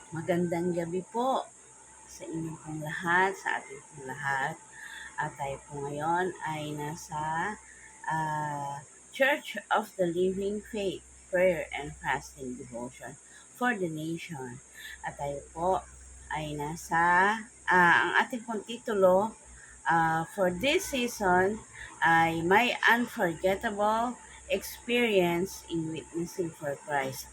Magandang gabi po sa inyong pong lahat, sa ating pong lahat. At tayo po ngayon ay nasa Church of the Living Faith, Prayer and Fasting Devotion for the Nation. At tayo po ay nasa, ang ating pong titulo for this season ay My Unforgettable Experience in Witnessing for Christ.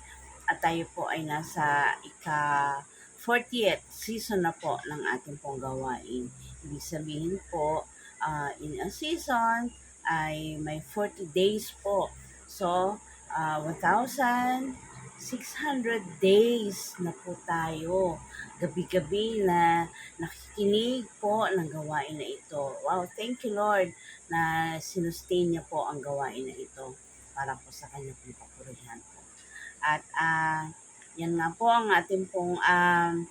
At tayo po ay nasa ika-40th season na po ng ating pong gawain. Ibig sabihin po, in a season ay may 40 days po. So, 1,600 days na po tayo. Gabi-gabi na nakikinig po ng gawain na ito. Wow, thank you Lord na sinustain niya po ang gawain na ito para po sa kanya pong papurihan po. At yan nga po ang ating pong ang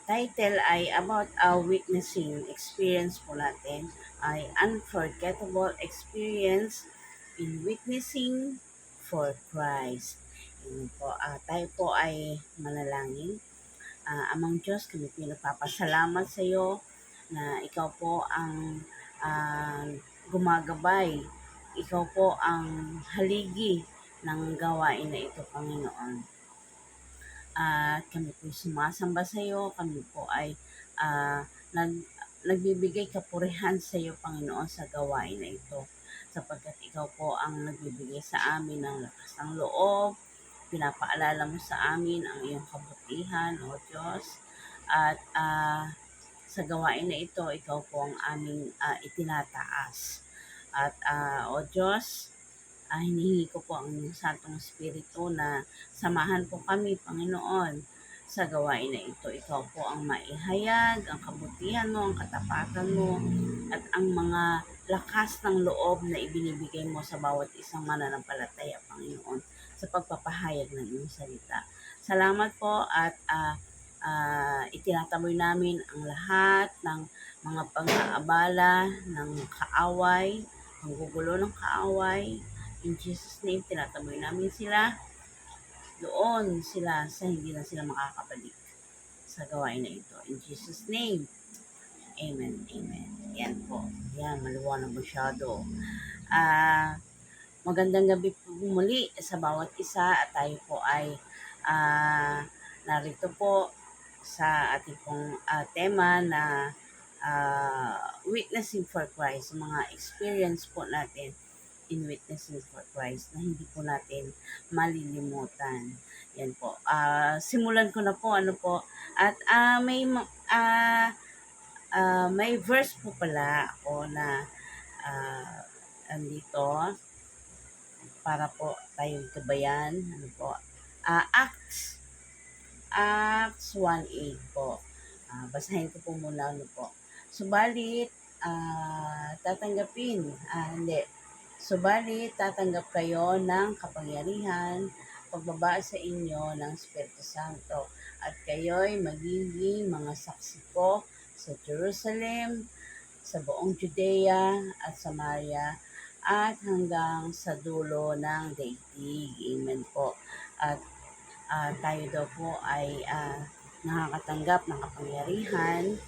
title ay about witnessing experience po natin ay unforgettable experience in witnessing for Christ. Yun po, tayo po ay manalangin. Amang Diyos, kami pinagpapasalamat sa iyo na ikaw po ang gumagabay. Ikaw po ang haligi ng gawain na ito, Panginoon. Kami po sumasamba sa iyo, kami po ay nagbibigay kapurihan sa iyo, Panginoon, sa gawain na ito. Sapagkat ikaw po ang nagbibigay sa amin ng lakas ng loob, pinapaalala mo sa amin ang iyong kabutihan, O Diyos. At sa gawain na ito, ikaw po ang aming itinataas. At O Diyos, hinihingi ko po ang inyong Santong Espiritu na samahan po kami, Panginoon, sa gawain na ito. Ikaw po ang maihayag, ang kabutihan mo, ang katapatan mo, at ang mga lakas ng loob na ibinibigay mo sa bawat isang mananampalataya, Panginoon, sa pagpapahayag ng iyong salita. Salamat po at itinataboy namin ang lahat ng mga pang-aabala ng kaaway, panggugulo ng kaaway. In Jesus' name, tinataboy namin sila. Doon sila sa hindi na sila makakabalik sa gawain na ito. In Jesus' name, Amen, Amen. Yan po. Yan, maliwanag masyado. Magandang gabi po muli sa bawat isa at tayo po ay narito po sa ating pong tema na witnessing for Christ, mga experience po natin in witnessing for Christ na hindi po natin malilimutan. Yan po. Simulan ko na po at may verse po pala ako na andito para po tayong gabayan. Acts 1:8 po. Basahin ko po muna Subalit, tatanggap kayo ng kapangyarihan pagbaba sa inyo ng Espiritu Santo at kayo'y magiging mga saksi ko sa Jerusalem, sa buong Judea at Samaria at hanggang sa dulo ng daigdig. Amen po. At tayo daw po ay nakakatanggap ng kapangyarihan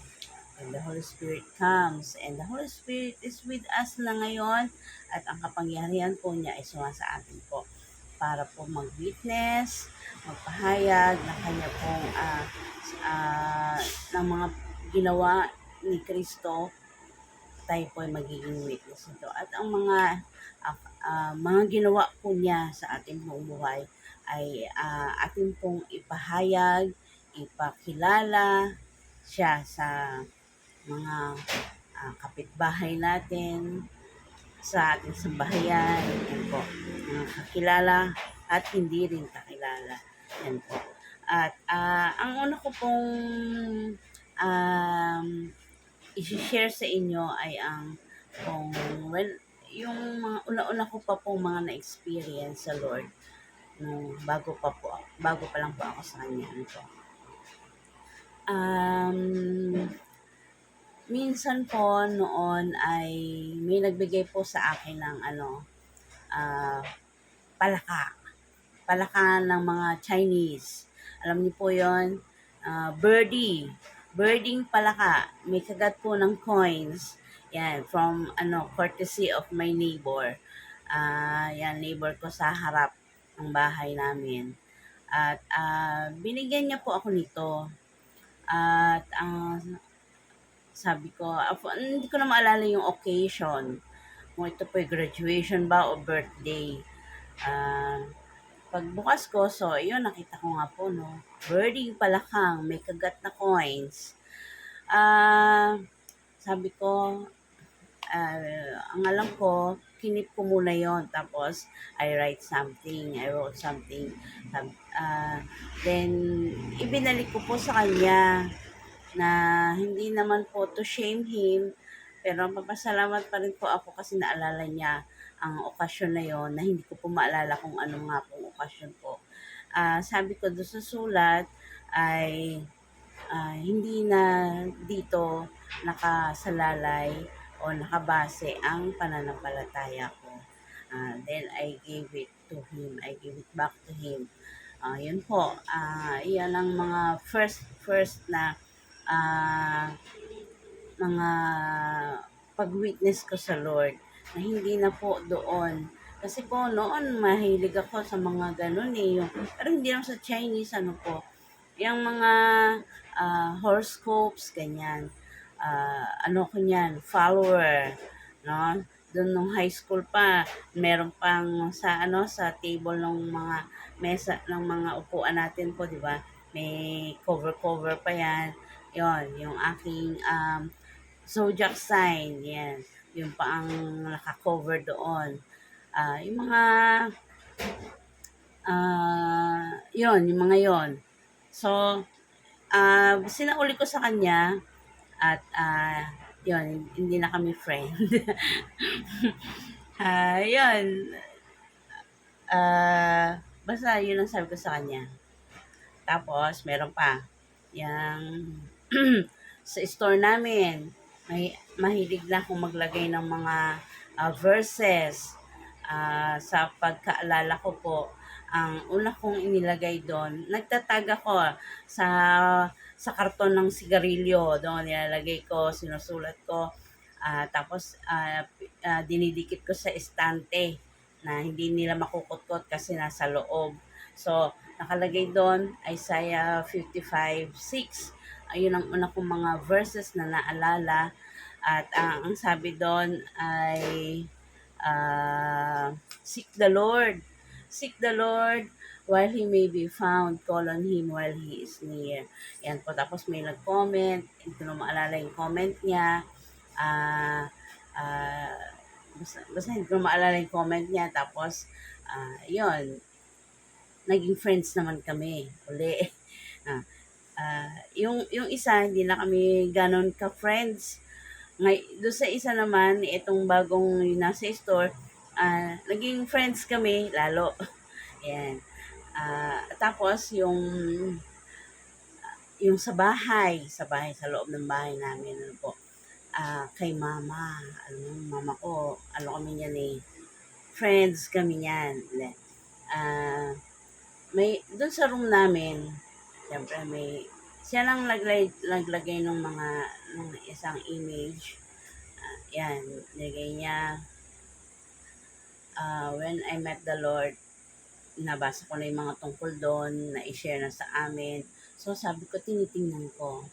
and the Holy Spirit comes. And the Holy Spirit is with us na ngayon at ang kapangyarihan po niya ay sumasa atin po para po mag-witness, magpahayag na kanya pong ng mga ginawa ni Kristo. Tayo po ay magiging witness nito. At ang mga ginawa po niya sa ating buhay ay ating pong ipahayag, ipakilala siya sa mga kapitbahay natin, sa ating sambahayan, yan po, mga kakilala at hindi rin kakilala. Yan po. At ang una ko pong i-share sa inyo ay yung mga una-una ko pa pong mga na-experience sa Lord nung bago pa lang po ako sa Kanya. Minsan po noon ay may nagbigay po sa akin ng palaka ng mga Chinese. Alam niyo po yon, birding palaka, may kagat po ng coins. Yan, from courtesy of my neighbor. Yan, neighbor ko sa harap ng bahay namin. At binigyan niya po ako nito. At sabi ko, hindi ko na maalala yung occasion. Kung ito po graduation ba o birthday. Pagbukas ko, so yun, nakita ko nga po, no, birding palakang, may kagat na coins. Sabi ko, ang alam ko, kinip ko muna yon. Tapos, I wrote something. Then, ibinalik ko po sa kanya na hindi naman po to shame him, pero papasalamat pa rin po ako kasi naalala niya ang okasyon na yon na hindi ko po maalala kung ano nga pong okasyon po. Sabi ko doon sa sulat ay hindi na dito nakasalalay o nakabase ang pananampalataya ko. Then I gave it to him. I gave it back to him. Yun po. Yan ang mga first na mga pag-witness ko sa Lord na hindi na po doon. Kasi po noon mahilig ako sa mga ganun eh. Pero hindi lang sa Chinese, ano po. Yung mga horoscopes, ganyan. Ano ko niyan, follower. No? Doon nung high school pa, meron pang sa table ng mga mesa ng mga upuan natin po, di ba? May cover pa yan. Yon, yung aking zodiac sign, yan. Yung pa ang naka-cover doon. Yung mga yon, yung mga yon. So, sinauli ko sa kanya at yun, hindi na kami friend. Yun. Basta yun ang sabi ko sa kanya. Tapos, meron pa. Yang sa store namin, mahilig na akong maglagay ng mga verses. Sa pagkaalala ko po, ang una kong inilagay doon, nagtatag ako sa karton ng sigarilyo. Doon nilalagay ko, sinusulat ko. Tapos dinidikit ko sa estante na hindi nila makukutkot kasi nasa loob. So, nakalagay doon, Isaiah 55:6. Ayun ang una kong mga verses na naalala. At ang sabi doon ay, seek the Lord. Seek the Lord while He may be found. Call on Him while He is near. Yan po. Tapos may nag-comment. Hindi ko na maalala yung comment niya. Basta hindi ko maalala yung comment niya. Tapos, yun. Naging friends naman kami. Uli. Yung isa, hindi na kami ganon ka-friends. Doon sa isa naman, itong bagong nasa store, naging friends kami lalo. Yan. Tapos yung sa sa loob ng bahay namin, ano po, kay mama, mama ko, kami niyan eh, friends kami niyan. May, doon sa room namin, siyempre siya lang naglagay ng isang image. Yan, nilagay niya, when I met the Lord, nabasa ko na yung mga tungkol doon, na i-share na sa amin. So, sabi ko, tinitingnan ko.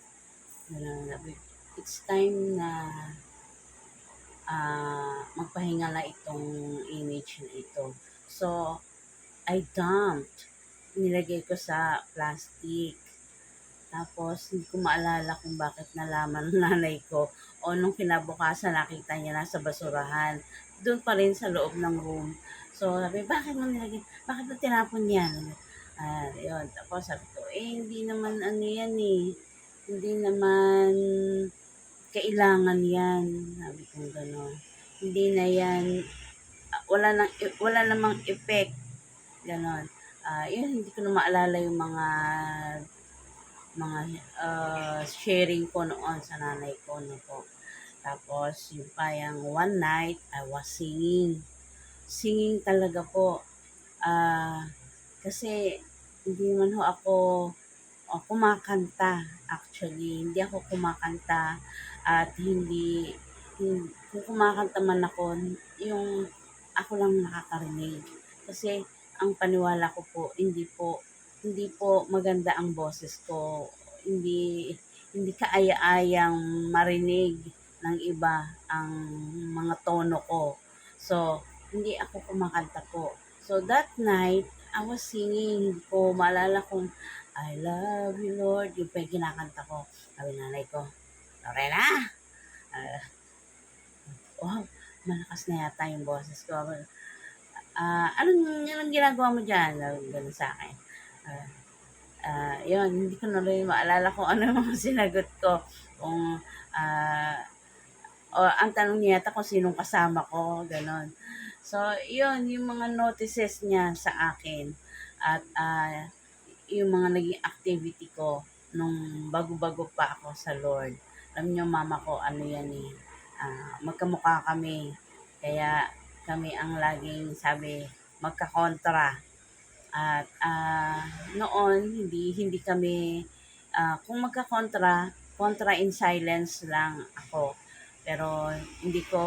It's time na magpahinga na itong image na ito. So, I dumped. Nilagay ko sa plastic. Tapos, hindi ko maalala kung bakit nalaman ng nanay ko o nung kinabukasan nakita niya nasa basurahan. Doon pa rin sa loob ng room. So, sabi, bakit mo nilagay? Bakit mo tinapon yan? Yun. Tapos sabi ko, hindi naman ano yan eh. Hindi naman kailangan yan. Sabi ko gano'n. Hindi na yan, wala namang effect. Gano'n. Yun, hindi ko na maalala yung mga sharing ko noon sa nanay ko. No po. Tapos, yung payang one night, I was singing. Singing talaga po. Kasi, hindi naman ho ako kumakanta actually. Hindi ako kumakanta at kung kumakanta man ako, yung ako lang nakakarinig. Kasi ang paniwala ko po, hindi po maganda ang boses ko. Hindi hindi kaaya-ayang marinig ng iba ang mga tono ko. So, hindi ako kumakanta po. So, that night, I was singing. Hindi ko maalala kung I love you, Lord. Yung pa yung kinakanta ko. Sabi nanay ko, Lorena, ah, wow, malakas na yata yung boses ko. Anong ginagawa mo dyan? Ganun sa akin. Ah, yun, hindi ko na rin maalala kung ano yung mga sinagot ko. Kung, o ang tanong niya yata kung sinong kasama ko, ganon. So, yun, yung mga notices niya sa akin. At, yung mga naging activity ko nung bago-bago pa ako sa Lord. Alam niyo, mama ko, ano yan eh, magkamukha kami. Kaya kami ang laging sabi, magkakontra. At noon, hindi kami, kung magkakontra, kontra in silence lang ako. Pero hindi ko,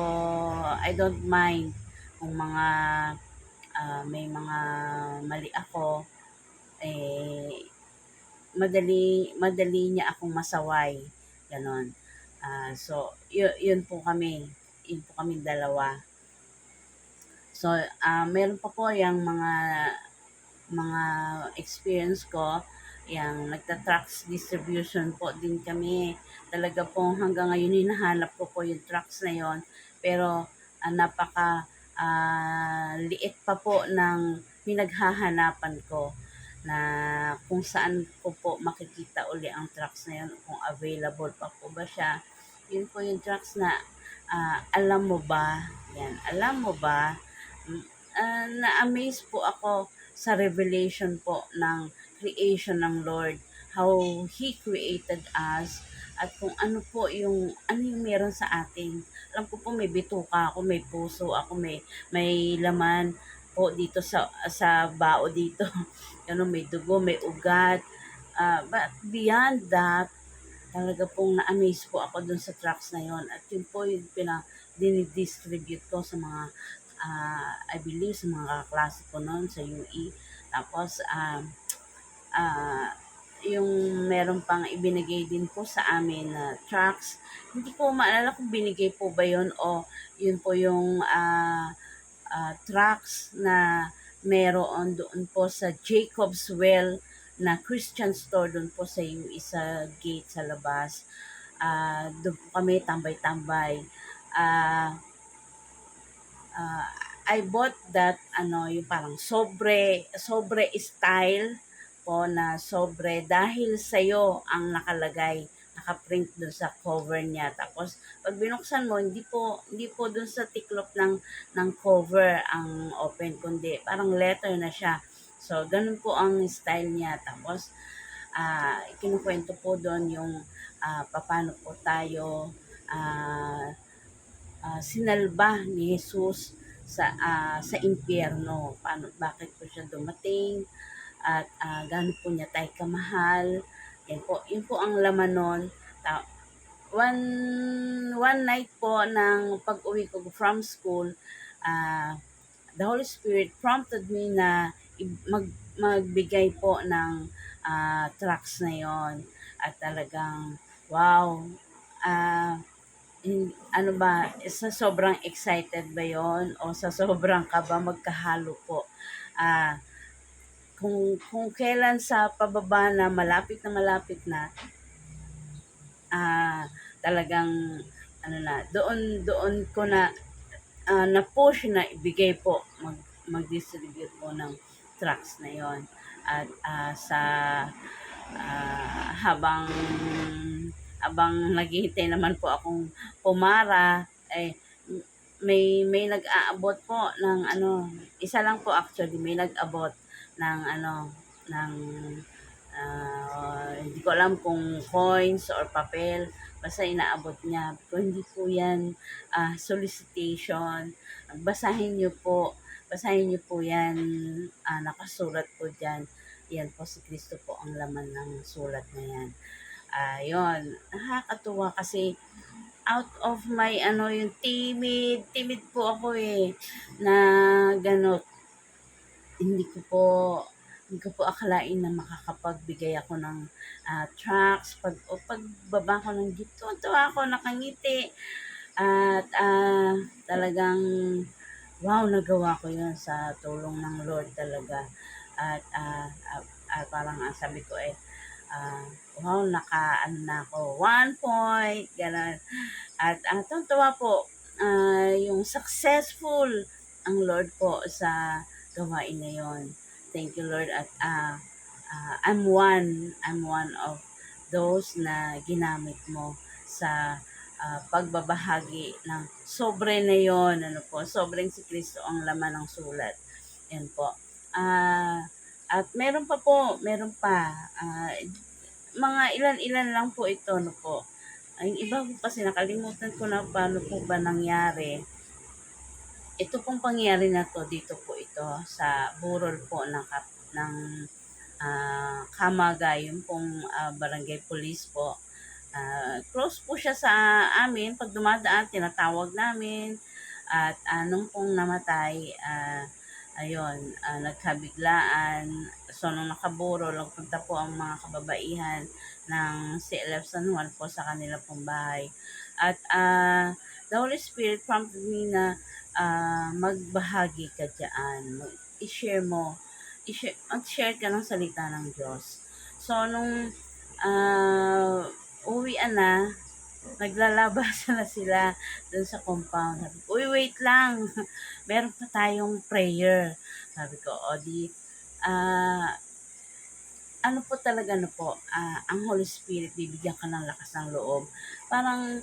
I don't mind kung may mga mali ako, eh, madali niya akong masaway, gano'n. So, yun po kami dalawa. So, meron pa po yung mga experience ko, yung nagta-trucks distribution po din kami. Talaga po hanggang ngayon hinahanap ko po yung trucks na yon. Pero napaka liit pa po ng pinaghahanapan ko na kung saan ko po makikita uli ang trucks na yun, kung available pa po ba siya. Yun po yung trucks na alam mo ba, yan, alam mo ba, na-amaze po ako sa revelation po ng creation ng Lord, how He created us, at kung ano yung meron sa atin. Alam ko po may bituka ako, may puso ako, may laman po dito sa bao dito. Ano, may dugo, may ugat. But beyond that, talaga pong na-amaze po ako dun sa tracks na yon. At yun po yung dinidistribute ko sa mga, I believe, sa mga kaklase ko noon sa UE. Tapos, yung meron pang ibinigay din po sa amin na tracks. Hindi ko maalala kung binigay po ba yon o yun po yung tracks na meron doon po sa Jacob's Well na Christian store doon po sa UE sa gate sa labas. Doon po kami tambay-tambay. Uh, I bought that yung parang sobre style po na sobre dahil sa'yo ang nakalagay, nakaprint doon sa cover niya. Tapos pag binuksan mo, hindi po doon sa tiklop ng cover ang open, kundi parang letter na siya. So ganun po ang style niya. Tapos kinukwento po doon yung paano po tayo sinalba ni Jesus sa impyerno. Bakit po siya dumating at gaano po niya tayo kamahal. Yun po ang laman nun. One, one night po ng pag-uwi ko from school, the Holy Spirit prompted me na magbigay po ng tracts na yon. At talagang, wow, ano ba, sa sobrang excited ba yon o sa sobrang kaba, magkahalo po. Kung kailan sa pababa na malapit na, talagang doon ko na push na ibigay po, mag-distribute po ng trucks na yon. At habang naghihintay naman po akong pumara, may nag-aabot po ng isa lang po actually, may nag-abot ng ng hindi ko alam kung coins or papel, basta inaabot niya. Kung hindi po yan solicitation, basahin niyo po Basahin niyo po yan, nakasulat po diyan. Yan po si Kristo po ang laman ng sulat na yan. Yun, nakakatuwa kasi out of my yung timid po ako na gano'n. Hindi ko po akalain na makakapagbigay ako ng tracts. Pagbaba ko ng jeep, tuwa ako, nakangiti. At talagang, wow, nagawa ko yun sa tulong ng Lord talaga. At parang sabi ko wow, ano na ako, 1 point, gano'n. At tuwa po, yung successful ang Lord po sa gawain na yon. Thank you, Lord. At I'm one of those na ginamit mo sa pagbabahagi ng sobre na yon. Ano po, sobrang si Kristo ang laman ng sulat. Yan po. At meron pa. Mga ilan-ilan lang po ito, no po. Yung iba po kasi nakalimutan ko na paano po ba nangyari. Ito pong pangyayari na to, dito po ito sa burol po ng Kamaga, yung pong barangay police po. Close po siya sa amin. Pag dumadaan, tinatawag namin. At nung pong namatay, ayun, nagkabiglaan. So, nung nakaburol, nagpunta po ang mga kababaihan ng CLF San Juan po sa kanila pong bahay. At the Holy Spirit prompted me na magbahagi ka dyan. Mag-share ka ng salita ng Diyos. So, nung uwian na, naglalabasan na sila dun sa compound. Sabi ko, uy, wait lang. Meron pa tayong prayer. Sabi ko, o di, ano po talaga ang Holy Spirit, bibigyan ka ng lakas ng loob. Parang,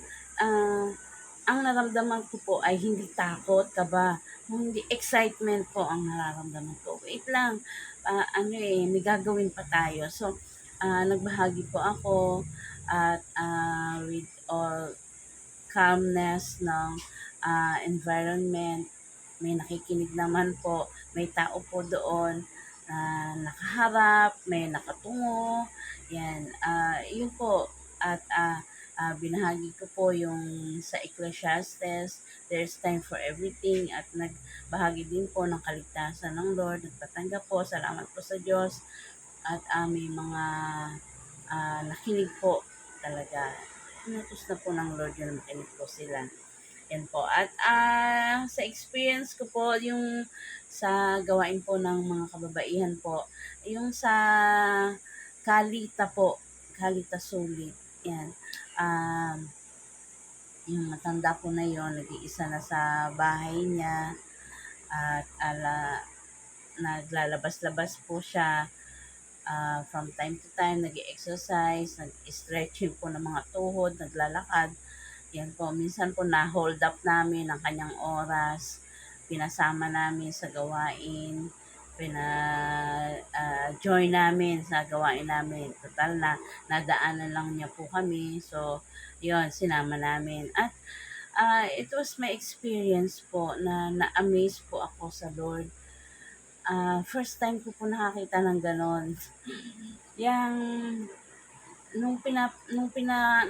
ang naramdaman ko po ay hindi takot, kaba, hindi excitement po ang nararamdaman ko. Wait lang, may gagawin pa tayo. So, nagbahagi po ako at with all calmness ng environment. May nakikinig naman po, may tao po doon na nakaharap, may nakatungo. Yan, yun po. At binahagi ko po yung sa Ecclesiastes, there's time for everything, at nagbahagi din po ng kaligtasan ng Lord. Nagpatanggap po, salamat po sa Diyos. At may mga nakinig po talaga. Inutos na po ng Lord yun, makinig po sila. Yan po. At sa experience ko po, yung sa gawain po ng mga kababaihan po, yung sa Kalita po, Kalita Sulit. Yan. Yung matanda po na yon, nag-iisa na sa bahay niya at naglalabas-labas po siya. From time to time, nag-exercise, nag-stretching po ng mga tuhod, naglalakad. Yan po, minsan po na-hold up namin ang kanyang oras, pinasama namin sa gawain, join namin sa gawain namin. Total na, nadaanan lang niya po kami. So, yon, sinama namin. At it was my experience po na na-amaze po ako sa Lord. First time ko po nakakita ng ganon. Yang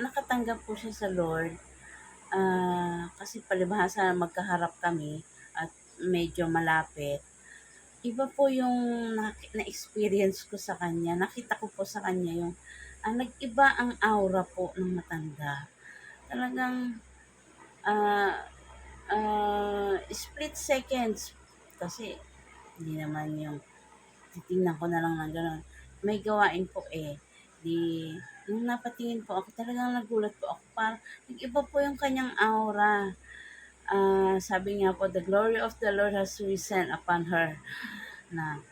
nakatanggap po siya sa Lord, kasi palibhasa magkaharap kami at medyo malapit. Iba po yung na-experience ko sa kanya. Nakita ko po sa kanya yung nag-iba ang aura po ng matanda. Talagang split seconds kasi hindi naman yung titingnan ko na lang ng gano'n. May gawain po Di, nung napatingin po ako, talagang nagulat po ako. Parang nag-iba po yung kanyang aura. Sabi nga po, the glory of the Lord has risen upon her. Na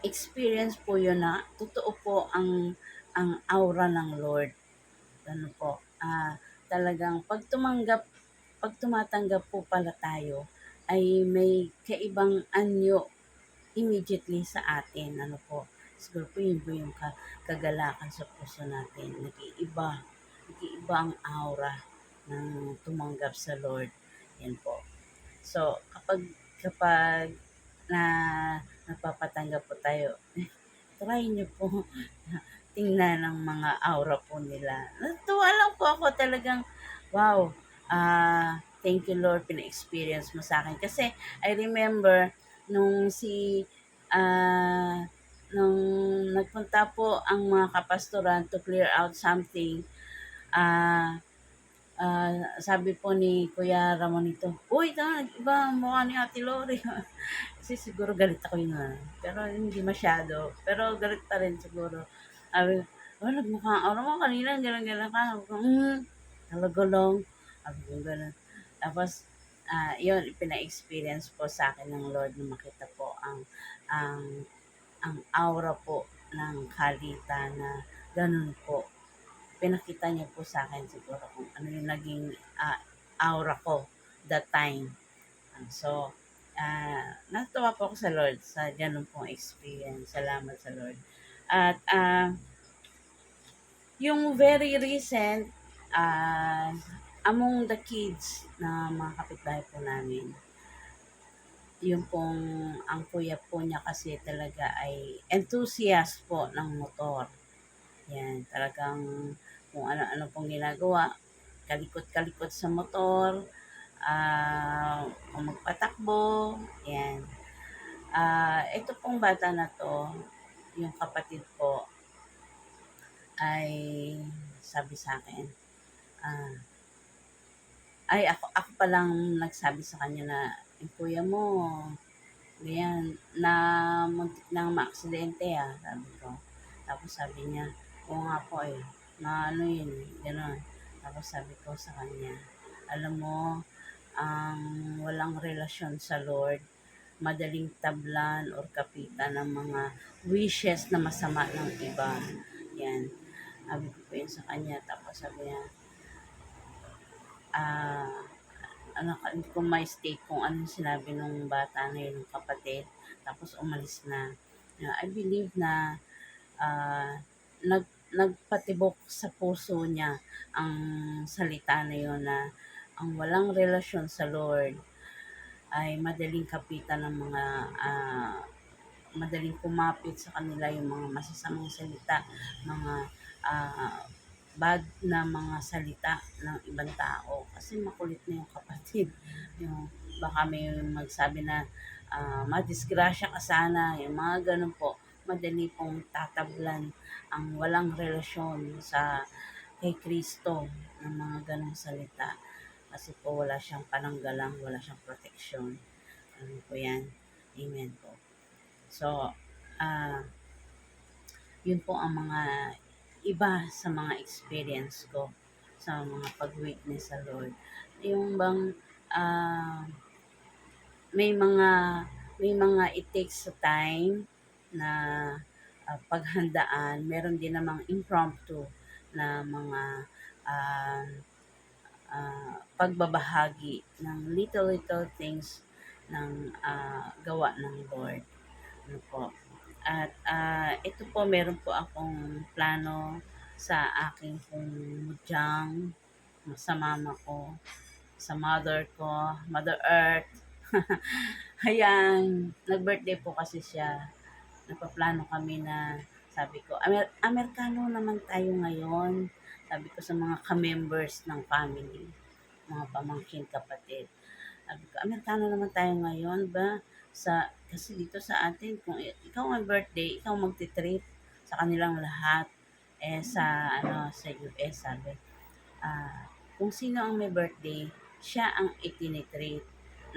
experience po yun na totoo po ang aura ng Lord. Ano po, talagang pag tumatanggap po pala tayo, ay may kaibang anyo immediately sa atin. Ano po, siguro po yun po yung kagalakan sa puso natin. Nag-iiba ang aura ng tumanggap sa Lord. Yan po. So, kapag na nagpapatanggap po tayo, try niyo po tingnan ang mga aura po nila. Natuwa lang po ako talagang, wow, thank you Lord, pina-experience mo sa akin. Kasi I remember nung ah, nung nagpunta po ang mga kapastoran to clear out something, ah, sabi po ni Kuya Ramon nito, "Uy, iba ang mukha ni Ate Lori." Kasi siguro galit ako yun, pero hindi masyado, pero galit pa rin siguro. Sabi ko, "Oh, nagmukha ano mo kanina gano'n-gano'n ka." Sabi ko, talaga lang." Sabi ko gano'n. Tapos, yun pina-experience po sa akin ng Lord na makita po ang ang aura po ng kalita na gano'n po. Pinakita niya po sa akin siguro kung ano yung naging, aura ko that time. So, natutuwa po ako sa Lord sa gano'n pong experience. Salamat sa Lord. At, yung very recent, among the kids na mga kapitbahay po namin, yung pong ang kuya po niya kasi talaga ay enthusiast po ng motor. Yan, talagang kung ano-ano pong ginagawa, kalikot-kalikot sa motor, kung magpatakbo, yan. Ito pong bata na 'to, yung kapatid ko ay sabi sa'kin, ah, ay ako palang nagsabi sa kanya na, "Yung kuya mo ganyan, na muntik ng maaksidente, sabi ko. Tapos sabi niya, "Oo nga po, maano yun, gano'n." Tapos sabi ko sa kanya, "Alam mo, ang walang relasyon sa Lord, madaling tablan or kapitan ng mga wishes na masama ng iba." Yan. Sabi ko po yun sa kanya. Tapos sabi niya, ah, hindi ko ma-state kung anong sinabi nung bata na yun, ng kapatid. Tapos umalis na. I believe na ah, nagpatibok sa puso niya ang salita na yun na ang walang relasyon sa Lord ay madaling kapitan ng mga madaling kumapit sa kanila yung mga masasamang salita, mga ah, bad na mga salita ng ibang tao. Kasi makulit na yung kapatid. Yung, baka may magsabi na madisgrasya ka sana, yung mga ganun po. Madali pong tatablan ang walang relasyon sa kay Kristo ng mga ganong salita. Kasi po wala siyang pananggalang, wala siyang proteksyon. Ano po yan? Amen po. So, ah, yun po ang mga iba sa mga experience ko sa mga pag-witness sa Lord. Yung bang ah, may mga it takes a time na paghandaan. Meron din namang impromptu na mga ah, pagbabahagi ng little things ng gawa ng Lord. Ano po. At ito po, meron po akong plano sa aking pong mudyang, sa mama ko, sa mother ko, Mother Earth. Ayan, nag-birthday po kasi siya. Nagpaplano kami na, sabi ko, Amerikano naman tayo ngayon. Sabi ko sa mga ka-members ng family, mga pamangkin kapatid. Sabi ko, Amerikano naman tayo ngayon ba? Kasi dito sa atin, kung ikaw ang birthday, ikaw magti-treat sa kanilang lahat. Sa US, sabi, kung sino ang may birthday, siya ang itinitreat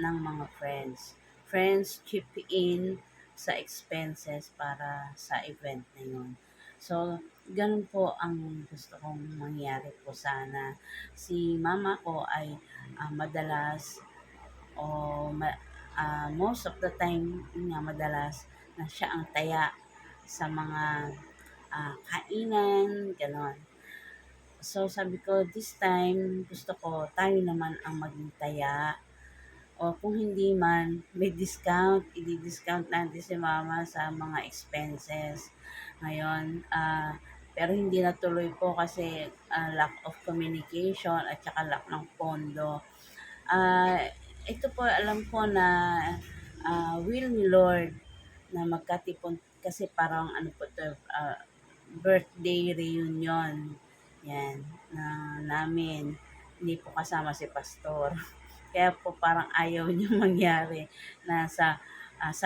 ng mga friends. Friends chip in sa expenses para sa event na yun. So, ganun po ang gusto kong mangyari po sana. Si mama ko ay madalas o most of the time, yun nga madalas, na siya ang taya sa mga kainan, gano'n. So sabi ko, this time, gusto ko tayo naman ang maging taya. O kung hindi man, may discount, i-discount natin si mama sa mga expenses. Ngayon, pero hindi natuloy po kasi lack of communication at saka lack ng pondo. Ah, ito po alam ko na will ni Lord na magkatipon kasi parang ano po 'to, birthday reunion, 'yan, na namin. Hindi po kasama si pastor. Kaya po parang ayaw niyang mangyari na sa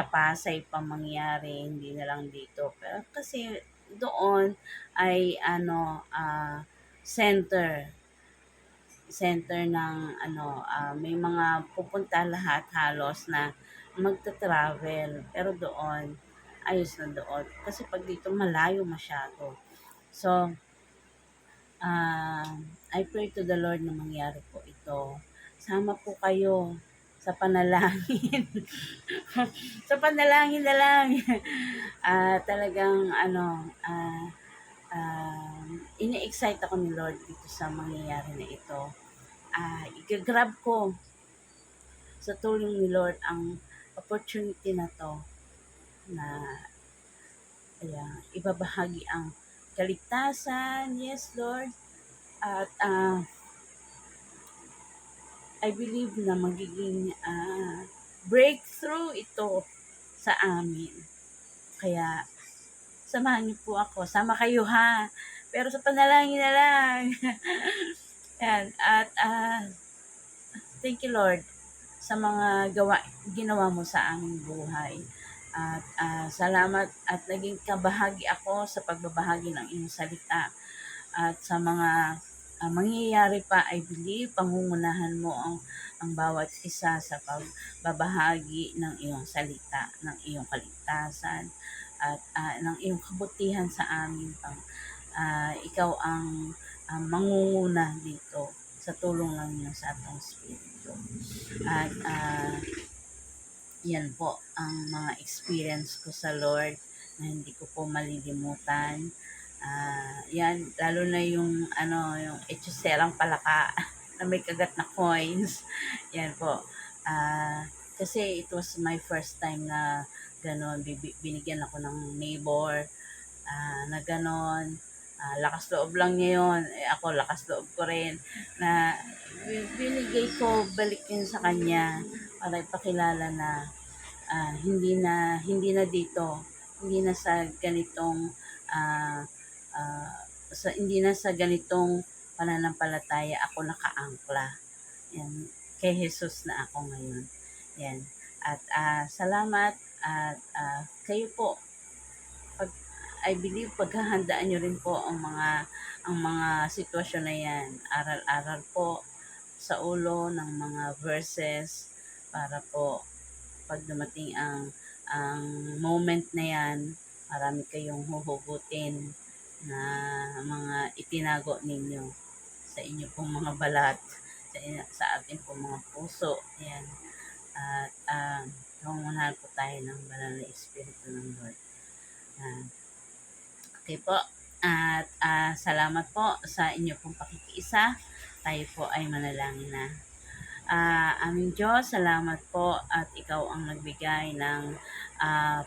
Pasay pa mangyari, hindi na lang dito. Pero kasi doon ay ano, center center ng ano, may mga pupunta lahat halos na magta-travel. Pero doon, ayos na doon. Kasi 'pag dito malayo masyado. So, I pray to the Lord na mangyari po ito. Sama po kayo sa panalangin. Sa panalangin na lang. Talagang ano, ini-excite ako ni Lord dito sa mangyayari na ito. Igagrab ko sa tulong ni Lord ang opportunity na to na ibabahagi ang kaligtasan. Yes, Lord. At I believe na magiging breakthrough ito sa amin. Kaya samahan niyo po ako. Sama kayo ha. Pero sa panalangin na lang. Yan. At thank you Lord sa mga ginawa mo sa aming buhay. At salamat at naging kabahagi ako sa pagbabahagi ng iyong salita. At sa mga mangyayari pa, I believe, pangungunahan mo ang bawat isa sa pagbabahagi ng iyong salita, ng iyong kaligtasan, at ng iyong kabutihan sa amin. Ikaw ang mangunguna dito sa tulong ng iyong Santong Espiritu. At yan po ang mga experience ko sa Lord na hindi ko po malilimutan. Yan, lalo na yung yung echiserang palaka na may kagat na coins. Yan po. Kasi it was my first time na ganon, binigyan ako ng neighbor na ganon. Lakas loob lang niya yun. Ako, lakas loob ko rin. Na binigay ko, balik yun sa kanya para ipakilala na hindi na dito, hindi na sa ganitong ah, hindi na sa ganitong pananampalataya ako nakaangkla. Yan, kay Jesus na ako ngayon. Yan. At salamat at kayo po I believe paghahandaan nyo rin po ang mga sitwasyon na yan. Aral-aral po sa ulo ng mga verses para po pag dumating ang moment na yan, marami kayong huhugutin na mga itinago ninyo sa inyo pong mga balat, sa ating pong mga puso. Yan. At pangunahan po tayo ng banal na Espiritu ng Lord. Okay po. At salamat po sa inyo pong pakikiisa. Tayo po ay manalangin na. Aming Diyos, salamat po at ikaw ang nagbigay ng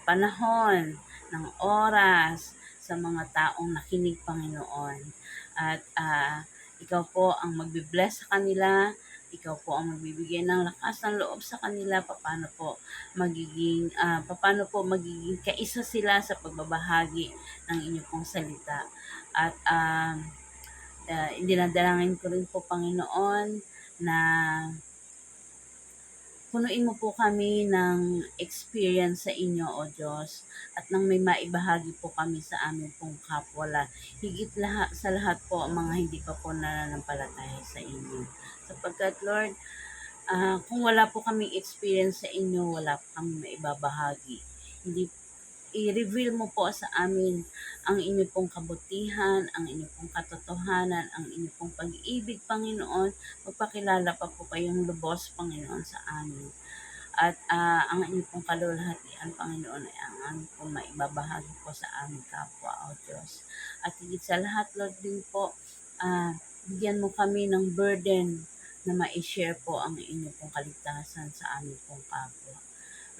panahon, ng oras sa mga taong nakinig, Panginoon. At ikaw po ang magbibless sa kanila, ikaw po ang magbibigay ng lakas ng loob sa kanila, paano po magiging kaisa sila sa pagbabahagi ng inyong pong salita. At dinadalangin ko rin po, Panginoon, na punuin mo po kami ng experience sa inyo, O Diyos, at nang may maibahagi po kami sa amin pong kapwa. Higit sa lahat po ang mga hindi pa po nananampalataya sa inyo. Sapagkat, Lord, kung wala po kaming experience sa inyo, wala po kami maibabahagi. Hindi i-reveal mo po sa amin ang inyong pong kabutihan, ang inyong pong katotohanan, ang inyong pong pag-ibig, Panginoon. Magpakilala pa po kayong lubos, Panginoon, sa amin. At ang inyong pong kalulahatian, Panginoon, ay ang aming pong maibabahagi po sa aming kapwa, O Diyos. At higit sa lahat, Lord, din po, bigyan mo kami ng burden na ma-share po ang inyong pong kaligtasan sa aming pong kapwa.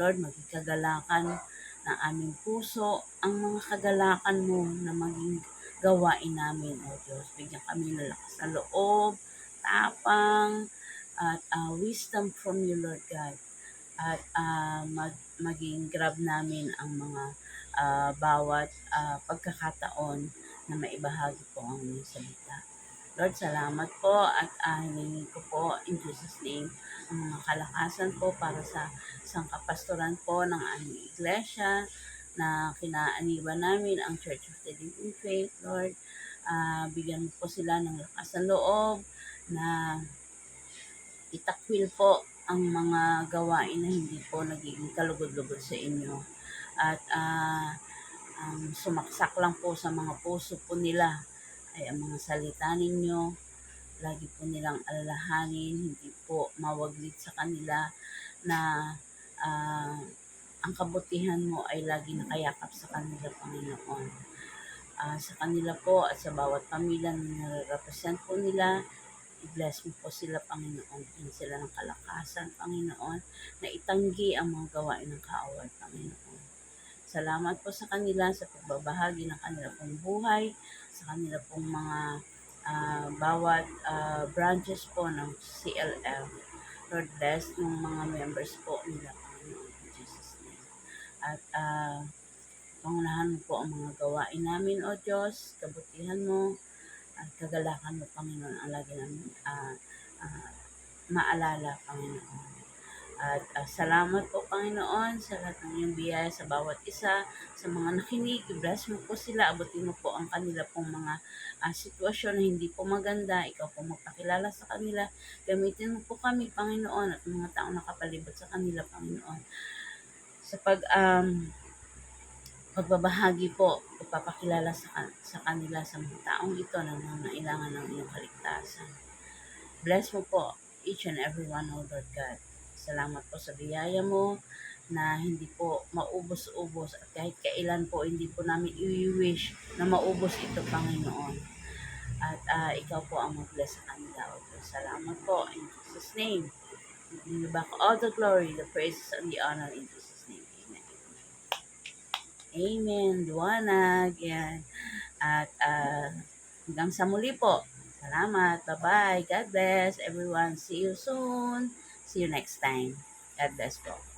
Lord, maging kagalakan ng aming puso, ang mga kagalakan mo na maging gawain namin, O Diyos. Bigyan kami ng lakas na loob, tapang, at wisdom from you, Lord God. At maging grab namin ang mga bawat pagkakataon na maibahagi po ang inyong salita. Lord, salamat po at hinihingi ko po in Jesus' name ang mga kalakasan po para sa sangkapastoran po ng aming iglesia na kinaaniban namin ang Church of the Living Faith, Lord. Bigyan mo po sila ng lakas ng loob na itakwil po ang mga gawain na hindi po nagiging kalugod-lugod sa inyo. At ang sumaksak lang po sa mga puso po nila ay ang mga salita ninyo. Lagi po nilang alalahanin, hindi po mawaglit sa kanila na ah, ang kabutihan mo ay lagi nakayakap sa kanila, Panginoon. Sa kanila po at sa bawat pamilya na nare-represent po nila, i-bless mo po sila, Panginoon. Bigyan sila ng kalakasan, Panginoon, na itanggi ang mga gawain ng kaaway, Panginoon. Salamat po sa kanila sa pagbabahagi ng kanila pong buhay, sa kanila pong mga bawat branches po ng CLF. Lord, bless ng mga members po nila, Panginoon, in Jesus' name. At pangunahan mo po ang mga gawain namin, O Diyos, kabutihan mo, at kagalakan mo, Panginoon, ang lagi namin maalala, Panginoon. At salamat po, Panginoon, sa lahat ng iyong biyaya sa bawat isa, sa mga nakinig. I-bless mo po sila. Abutin mo po ang kanila pong mga sitwasyon na hindi po maganda. Ikaw po magpakilala sa kanila. Gamitin mo po kami, Panginoon, at mga taong nakapalibot sa kanila, Panginoon. Sa pagbabahagi po, ipapakilala sa kanila sa mga taong ito na nangailangan ng iyong kaligtasan. Bless mo po each and every one, O Lord God. Salamat po sa biyaya mo na hindi po maubos-ubos at kahit kailan po hindi po namin i-wish na maubos ito, Panginoon. At ikaw po ang mag-bless sa kanila. Salamat po in Jesus' name. We give back all the glory, the praises, and the honor in Jesus' name. Amen. Amen. Liwanag. Yan. At hanggang sa muli po. Salamat. Bye-bye. God bless everyone. See you soon. See you next time. God bless po.